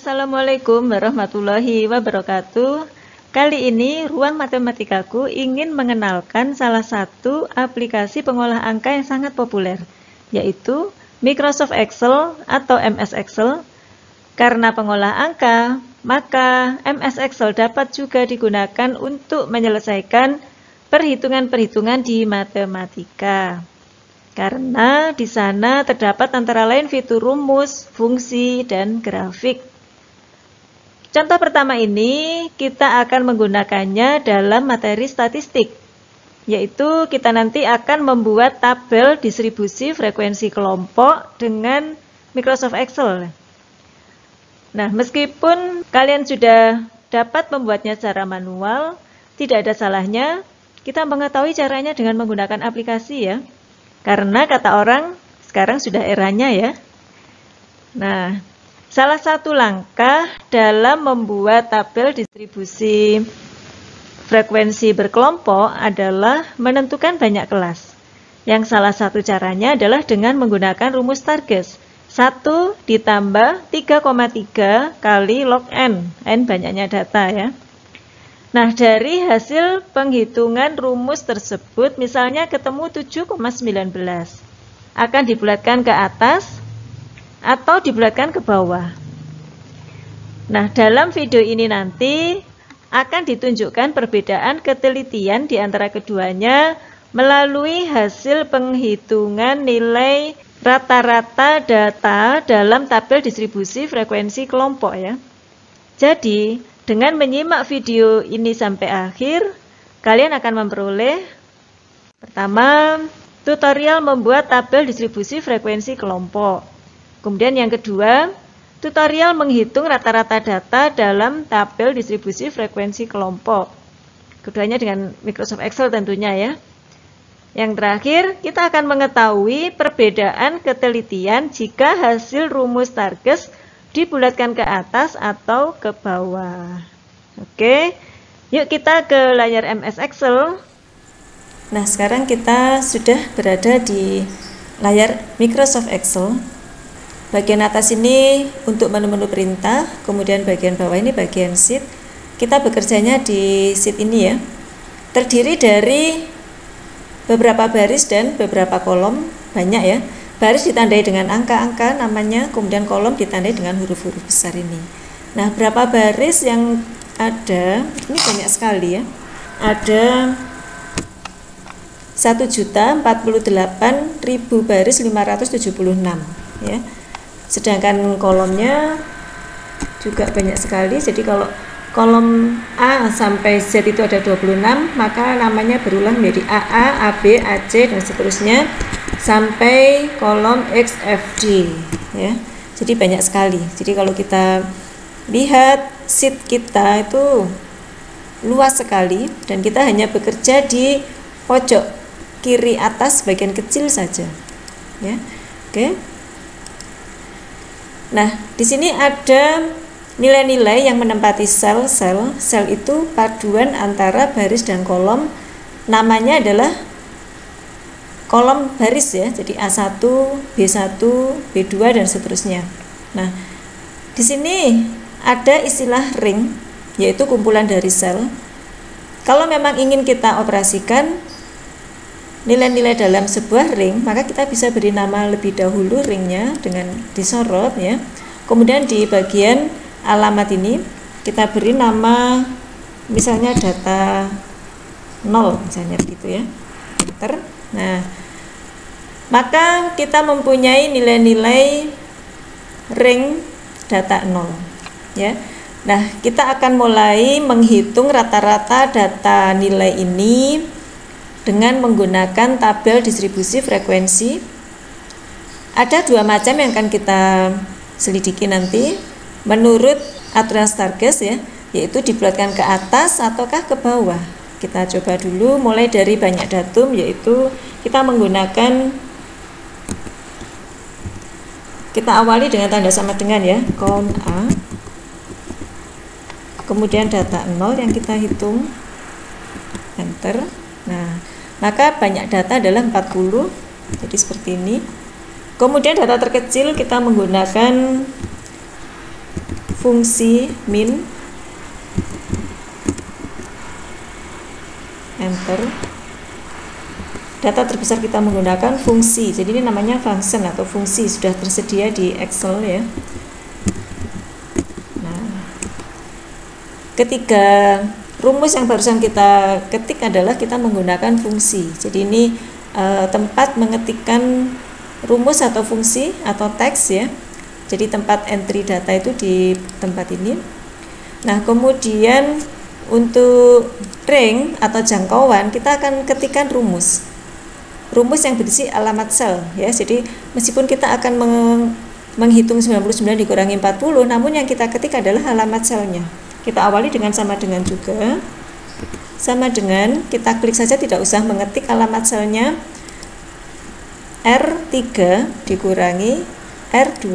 Assalamualaikum warahmatullahi wabarakatuh. Kali ini Ruang Matematikaku ingin mengenalkan salah satu aplikasi pengolah angka yang sangat populer, yaitu Microsoft Excel atau MS Excel. Karena pengolah angka, maka MS Excel dapat juga digunakan untuk menyelesaikan perhitungan-perhitungan di matematika. Karena di sana terdapat antara lain fitur rumus, fungsi, dan grafik. Contoh pertama ini kita akan menggunakannya dalam materi statistik, yaitu kita nanti akan membuat tabel distribusi frekuensi kelompok dengan Microsoft Excel. Nah, meskipun kalian sudah dapat membuatnya secara manual, tidak ada salahnya kita mengetahui caranya dengan menggunakan aplikasi ya. Karena kata orang, sekarang sudah eranya ya. Nah, salah satu langkah dalam membuat tabel distribusi frekuensi berkelompok adalah menentukan banyak kelas. Yang salah satu caranya adalah dengan menggunakan rumus Stargess. 1 ditambah 3,3 kali log n. N banyaknya data ya. Nah, dari hasil penghitungan rumus tersebut, misalnya ketemu 7,19, akan dibulatkan ke atas atau dibulatkan ke bawah. Nah, dalam video ini nanti akan ditunjukkan perbedaan ketelitian di antara keduanya melalui hasil penghitungan nilai rata-rata data dalam tabel distribusi frekuensi kelompok ya. Jadi, dengan menyimak video ini sampai akhir, kalian akan memperoleh pertama, tutorial membuat tabel distribusi frekuensi kelompok. Kemudian yang kedua, tutorial menghitung rata-rata data dalam tabel distribusi frekuensi kelompok. Keduanya dengan Microsoft Excel tentunya ya. Yang terakhir, kita akan mengetahui perbedaan ketelitian jika hasil rumus Stargess dibulatkan ke atas atau ke bawah. Oke, yuk kita ke layar MS Excel. Nah, sekarang kita sudah berada di layar Microsoft Excel. Bagian atas ini untuk menu-menu perintah, kemudian bagian bawah ini bagian sheet. Kita bekerjanya di sheet ini ya. Terdiri dari beberapa baris dan beberapa kolom, banyak ya. Baris ditandai dengan angka-angka namanya, kemudian kolom ditandai dengan huruf-huruf besar ini. Nah, berapa baris yang ada? Ini banyak sekali ya. Ada 1.048.000 baris 576 ya. Sedangkan kolomnya juga banyak sekali. Jadi kalau kolom A sampai Z itu ada 26, maka namanya berulang menjadi AA, AB, AC dan seterusnya sampai kolom XFD ya. Jadi banyak sekali. Jadi kalau kita lihat sheet kita itu luas sekali dan kita hanya bekerja di pojok kiri atas bagian kecil saja ya. Oke. Nah, di sini ada nilai-nilai yang menempati sel-sel. Sel itu paduan antara baris dan kolom. Namanya adalah kolom baris ya, jadi A1, B1, B2 dan seterusnya. Nah, di sini ada istilah ring, yaitu kumpulan dari sel. Kalau memang ingin kita operasikan nilai-nilai dalam sebuah ring, maka kita bisa beri nama lebih dahulu ringnya dengan disorot ya. Kemudian di bagian alamat ini kita beri nama misalnya data 0 misalnya begitu ya. Enter. Nah, maka kita mempunyai nilai-nilai ring data 0 ya. Nah, kita akan mulai menghitung rata-rata data nilai ini dengan menggunakan tabel distribusi frekuensi. Ada dua macam yang akan kita selidiki nanti menurut aturan Stargess ya, yaitu dibulatkan ke atas ataukah ke bawah. Kita coba dulu mulai dari banyak datum, yaitu kita awali dengan tanda sama dengan ya, count A, kemudian data 0 yang kita hitung, enter. Nah, maka banyak data adalah 40, jadi seperti ini. Kemudian data terkecil kita menggunakan fungsi min, enter. Data terbesar kita menggunakan fungsi, jadi ini namanya function atau fungsi, sudah tersedia di Excel ya. Nah, ketiga rumus yang barusan kita ketik adalah kita menggunakan fungsi. Jadi ini tempat mengetikkan rumus atau fungsi atau teks ya. Jadi tempat entry data itu di tempat ini. Nah, kemudian untuk range atau jangkauan kita akan ketikkan rumus yang berisi alamat sel ya. Jadi meskipun kita akan menghitung 99 dikurangi 40, namun yang kita ketik adalah alamat selnya. Kita awali dengan sama dengan juga. Sama dengan, kita klik saja, tidak usah mengetik alamat selnya. R3 dikurangi R2.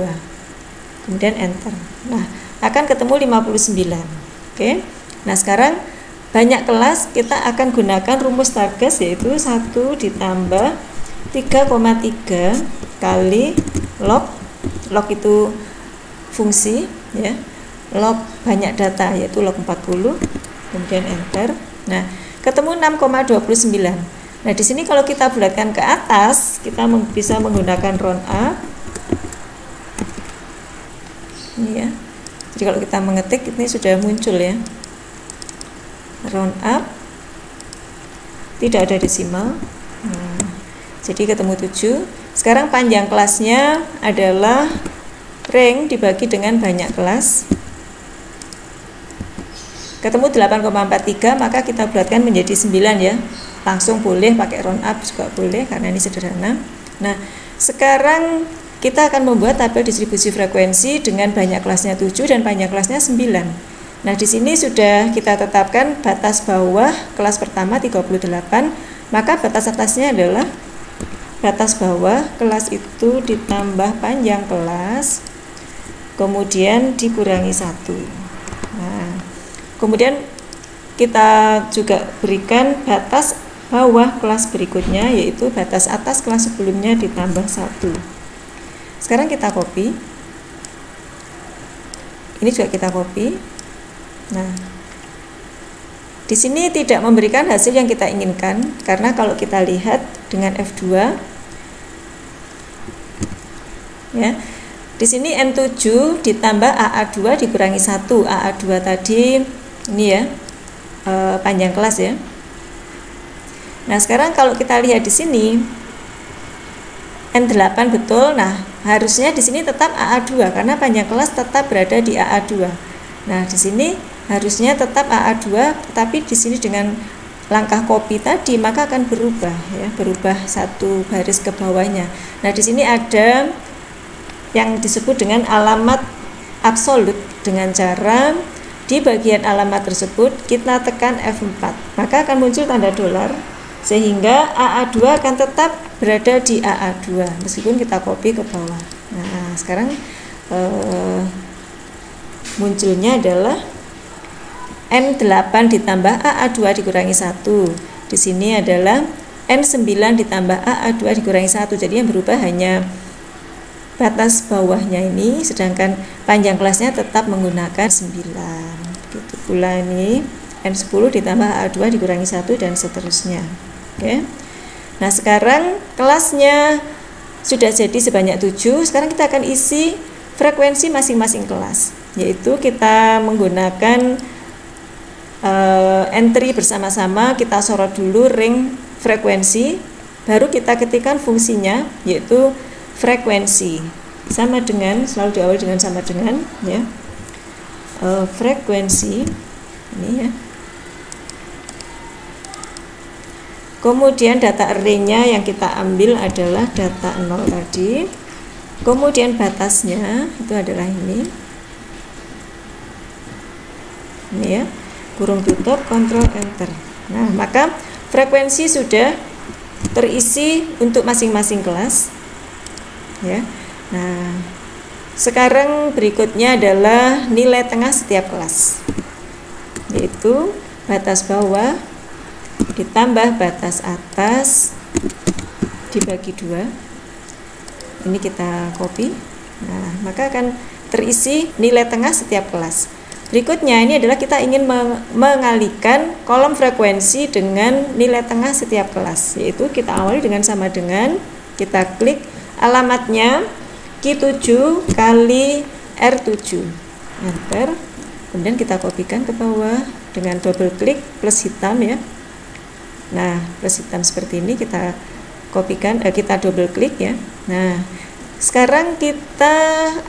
Kemudian enter. Nah, akan ketemu 59. Oke. Nah, sekarang banyak kelas kita akan gunakan rumus target, yaitu 1 ditambah 3,3 kali log itu fungsi ya, log banyak data yaitu log 40, kemudian enter. Nah, ketemu 6,29. Nah, di sini kalau kita bulatkan ke atas, kita bisa menggunakan round up. Ini ya. Jadi kalau kita mengetik ini sudah muncul ya. Round up, tidak ada desimal. Nah, jadi ketemu 7. Sekarang panjang kelasnya adalah rank dibagi dengan banyak kelas, ketemu 8,43, maka kita bulatkan menjadi 9 ya. Langsung boleh pakai round up juga boleh karena ini sederhana. Nah, sekarang kita akan membuat tabel distribusi frekuensi dengan banyak kelasnya 7 dan banyak kelasnya 9. Nah, di sini sudah kita tetapkan batas bawah kelas pertama 38, maka batas atasnya adalah batas bawah kelas itu ditambah panjang kelas, kemudian dikurangi 1. Nah, kemudian kita juga berikan batas bawah kelas berikutnya, yaitu batas atas kelas sebelumnya ditambah 1. Sekarang kita copy. Ini juga kita copy. Nah, di sini tidak memberikan hasil yang kita inginkan, karena kalau kita lihat dengan F2 ya, di sini N7 ditambah AA2 dikurangi 1. AA2 tadi ini ya, panjang kelas ya. Nah, sekarang kalau kita lihat di sini N8 betul. Nah, harusnya di sini tetap AA2 karena panjang kelas tetap berada di AA2. Nah, di sini harusnya tetap AA2, tetapi di sini dengan langkah copy tadi maka akan berubah ya, berubah satu baris ke bawahnya. Nah, di sini ada yang disebut dengan alamat absolut, dengan cara di bagian alamat tersebut kita tekan F4, maka akan muncul tanda dolar sehingga AA2 akan tetap berada di AA2 meskipun kita copy ke bawah. Nah, sekarang munculnya adalah N8 ditambah AA2 dikurangi 1. Di sini adalah N9 ditambah AA2 dikurangi 1. Jadi yang berubah hanya batas bawahnya ini, sedangkan panjang kelasnya tetap menggunakan 9. Begitu pula ini N10 ditambah AA2 dikurangi 1 dan seterusnya. Oke. Nah, sekarang kelasnya sudah jadi sebanyak 7. Sekarang kita akan isi frekuensi masing-masing kelas, yaitu kita menggunakan entry bersama-sama. Kita sorot dulu ring frekuensi, baru kita ketikkan fungsinya, yaitu frekuensi sama dengan, selalu diawali dengan sama dengan ya, frekuensi ini ya. Kemudian data array-nya yang kita ambil adalah data 0 tadi. Kemudian batasnya itu adalah ini ya, kurung tutup, kontrol enter. Nah, maka frekuensi sudah terisi untuk masing-masing kelas ya. Nah, sekarang berikutnya adalah nilai tengah setiap kelas, yaitu batas bawah ditambah batas atas dibagi 2. Ini kita copy. Nah, maka akan terisi nilai tengah setiap kelas. Berikutnya ini adalah kita ingin mengalihkan kolom frekuensi dengan nilai tengah setiap kelas, yaitu kita awali dengan sama dengan, kita klik alamatnya Q7 kali R7, enter, kemudian kita kopikan ke bawah dengan double klik plus hitam ya. Nah, plus hitam seperti ini kita kopikan, kita double klik ya. Nah, sekarang kita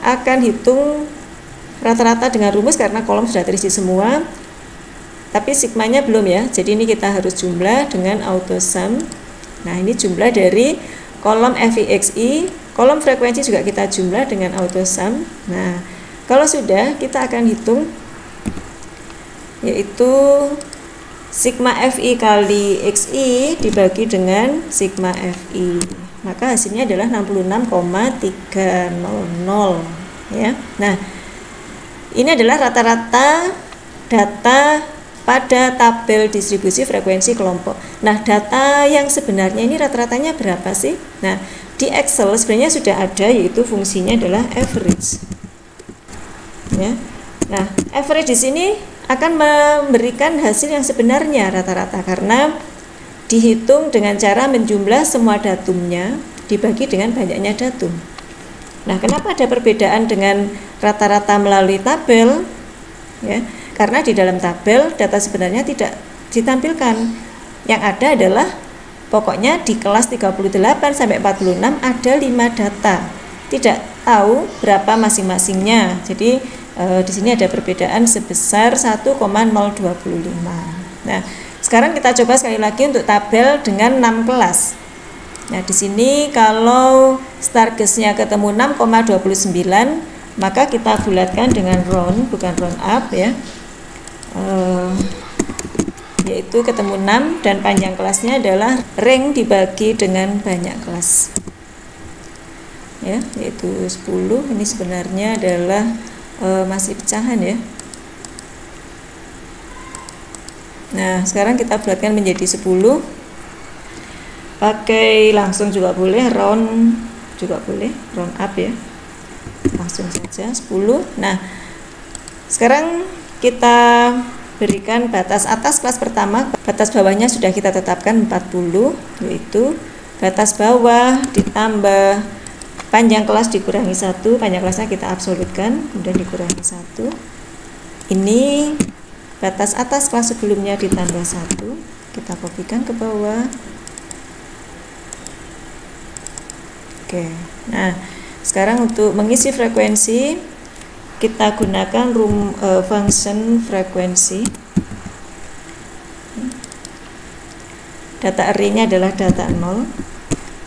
akan hitung rata-rata dengan rumus karena kolom sudah terisi semua, tapi sigmanya belum ya. Jadi ini kita harus jumlah dengan auto sum. Nah, ini jumlah dari kolom FIXI, kolom frekuensi juga kita jumlah dengan auto sum. Nah, kalau sudah, kita akan hitung, yaitu sigma FI kali XI dibagi dengan sigma FI. Maka hasilnya adalah 66,300 ya. Nah, ini adalah rata-rata data pada tabel distribusi frekuensi kelompok. Nah, data yang sebenarnya ini rata-ratanya berapa sih? Nah, di Excel sebenarnya sudah ada, yaitu fungsinya adalah average. Ya. Nah, average di sini akan memberikan hasil yang sebenarnya rata-rata karena dihitung dengan cara menjumlah semua datumnya dibagi dengan banyaknya datum. Nah, kenapa ada perbedaan dengan rata-rata melalui tabel? Ya, karena di dalam tabel data sebenarnya tidak ditampilkan. Yang ada adalah pokoknya di kelas 38 sampai 46 ada 5 data. Tidak tahu berapa masing-masingnya. Jadi di sini ada perbedaan sebesar 1,025. Nah, sekarang kita coba sekali lagi untuk tabel dengan 6 kelas. Nah, di sini kalau Stargest-nya ketemu 6,29, maka kita bulatkan dengan round, bukan round up ya. Yaitu ketemu 6 dan panjang kelasnya adalah ring dibagi dengan banyak kelas. Ya, yaitu 10. Ini sebenarnya adalah masih pecahan ya. Nah, sekarang kita bulatkan menjadi 10. Pakai langsung juga boleh, round juga boleh, round up ya. Langsung saja 10. Nah, sekarang kita berikan batas atas kelas pertama, batas bawahnya sudah kita tetapkan 40, yaitu batas bawah ditambah panjang kelas dikurangi 1, panjang kelasnya kita absolutkan, kemudian dikurangi 1. Ini batas atas kelas sebelumnya ditambah 1, kita kopikan ke bawah. Oke, nah sekarang untuk mengisi frekuensi kita gunakan function frekuensi. Data array-nya adalah data 0,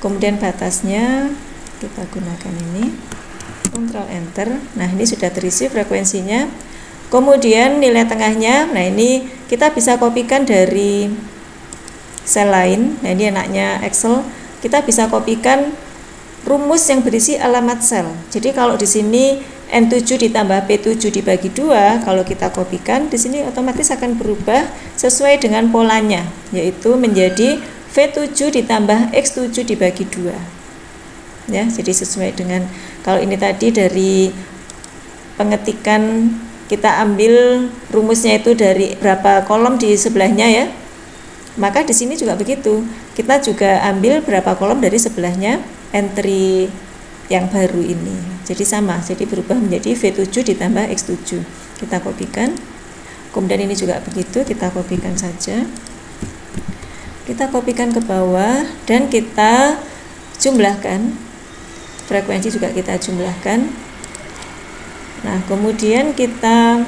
kemudian batasnya kita gunakan ini, Ctrl Enter. Nah, ini sudah terisi frekuensinya. Kemudian nilai tengahnya, nah ini kita bisa kopikan dari sel lain. Nah, ini enaknya Excel, kita bisa kopikan rumus yang berisi alamat sel. Jadi kalau di sini N7 ditambah P7 dibagi 2, kalau kita kopikan di sini otomatis akan berubah sesuai dengan polanya, yaitu menjadi V7 ditambah X7 dibagi 2. Ya, jadi sesuai dengan, kalau ini tadi dari pengetikan kita ambil rumusnya itu dari berapa kolom di sebelahnya ya. Maka di sini juga begitu. Kita juga ambil berapa kolom dari sebelahnya entry yang baru ini. Jadi sama, jadi berubah menjadi V7 ditambah X7. Kita kopikan. Kemudian ini juga begitu, kita kopikan saja. Kita kopikan ke bawah dan kita jumlahkan. Frekuensi juga kita jumlahkan. Nah, kemudian kita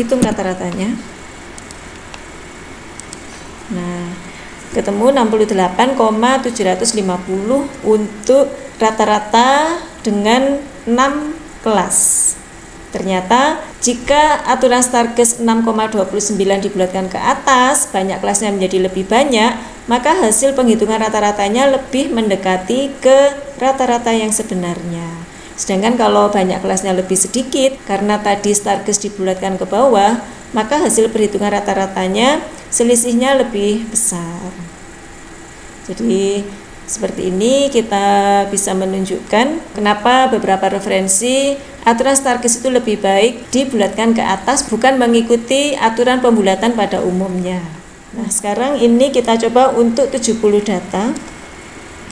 hitung rata-ratanya. Nah, ketemu 68,750 untuk rata-rata dengan 6 kelas. Ternyata jika aturan Stargest 6,29 dibulatkan ke atas, banyak kelasnya menjadi lebih banyak, maka hasil penghitungan rata-ratanya lebih mendekati ke rata-rata yang sebenarnya. Sedangkan kalau banyak kelasnya lebih sedikit, karena tadi Stargest dibulatkan ke bawah, maka hasil perhitungan rata-ratanya selisihnya lebih besar. Jadi Seperti ini kita bisa menunjukkan kenapa beberapa referensi aturan Starkes itu lebih baik dibulatkan ke atas, bukan mengikuti aturan pembulatan pada umumnya. Nah, sekarang ini kita coba untuk 70 data.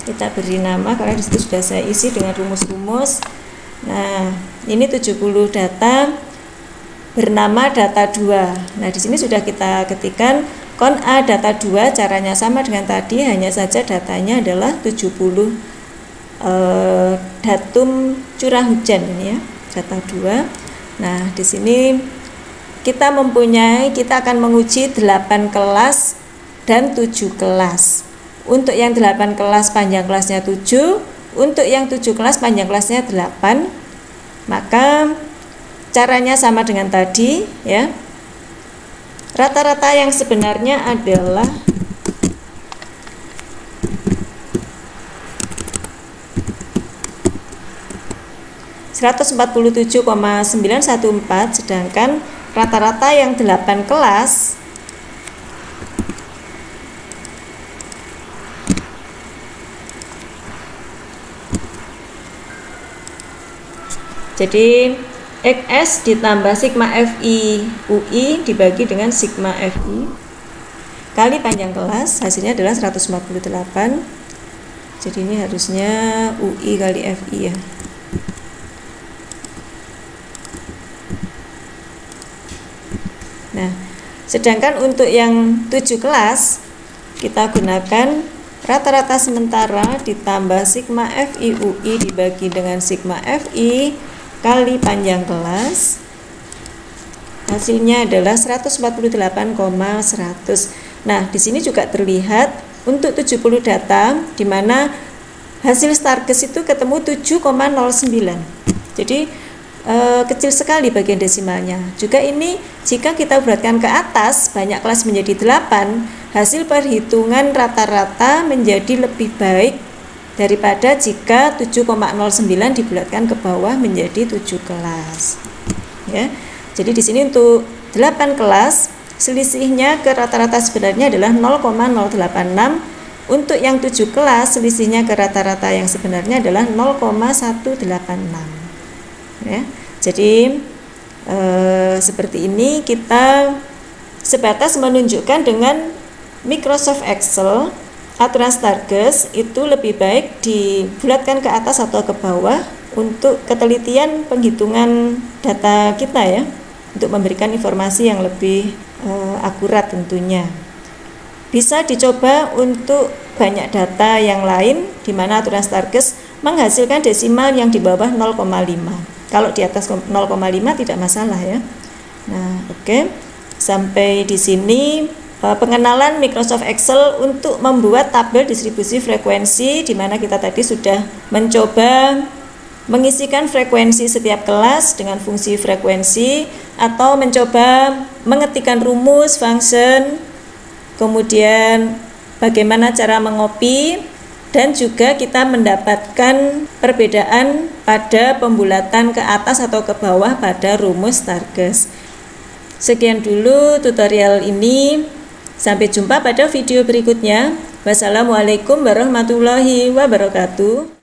Kita beri nama karena disitu sudah saya isi dengan rumus-rumus. Nah, ini 70 data bernama data 2. Nah, di sini sudah kita ketikkan kon A data 2, caranya sama dengan tadi, hanya saja datanya adalah 70 datum curah hujan ini ya, data 2. Nah, di sini kita akan menguji 8 kelas dan 7 kelas. Untuk yang 8 kelas panjang kelasnya 7, untuk yang 7 kelas panjang kelasnya 8. Maka caranya sama dengan tadi ya. Rata-rata yang sebenarnya adalah 147,914, sedangkan rata-rata yang 8 kelas jadi XS ditambah sigma FI UI dibagi dengan sigma FI kali panjang kelas, hasilnya adalah 148. Jadi ini harusnya UI kali FI ya. Nah, sedangkan untuk yang 7 kelas kita gunakan rata-rata sementara ditambah sigma FI UI dibagi dengan sigma FI kali panjang kelas, hasilnya adalah 148,100. Nah, di sini juga terlihat untuk 70 data di mana hasil Starkes itu ketemu 7,09. Jadi kecil sekali bagian desimalnya. Juga ini jika kita bulatkan ke atas, banyak kelas menjadi 8, hasil perhitungan rata-rata menjadi lebih baik daripada jika 7,09 dibulatkan ke bawah menjadi 7 kelas. Ya. Jadi di sini untuk 8 kelas selisihnya ke rata-rata sebenarnya adalah 0,086. Untuk yang 7 kelas selisihnya ke rata-rata yang sebenarnya adalah 0,186. Ya. Jadi seperti ini kita sebatas menunjukkan dengan Microsoft Excel. Aturan Starkes itu lebih baik dibulatkan ke atas atau ke bawah untuk ketelitian penghitungan data kita ya, untuk memberikan informasi yang lebih akurat tentunya. Bisa dicoba untuk banyak data yang lain di mana aturan Starkes menghasilkan desimal yang di bawah 0,5. Kalau di atas 0,5 tidak masalah ya. Nah, oke. Sampai di sini pengenalan Microsoft Excel untuk membuat tabel distribusi frekuensi, di mana kita tadi sudah mencoba mengisikan frekuensi setiap kelas dengan fungsi frekuensi, atau mencoba mengetikkan rumus, function, kemudian bagaimana cara mengopi, dan juga kita mendapatkan perbedaan pada pembulatan ke atas atau ke bawah pada rumus Starkes. Sekian dulu tutorial ini. Sampai jumpa pada video berikutnya. Wassalamualaikum warahmatullahi wabarakatuh.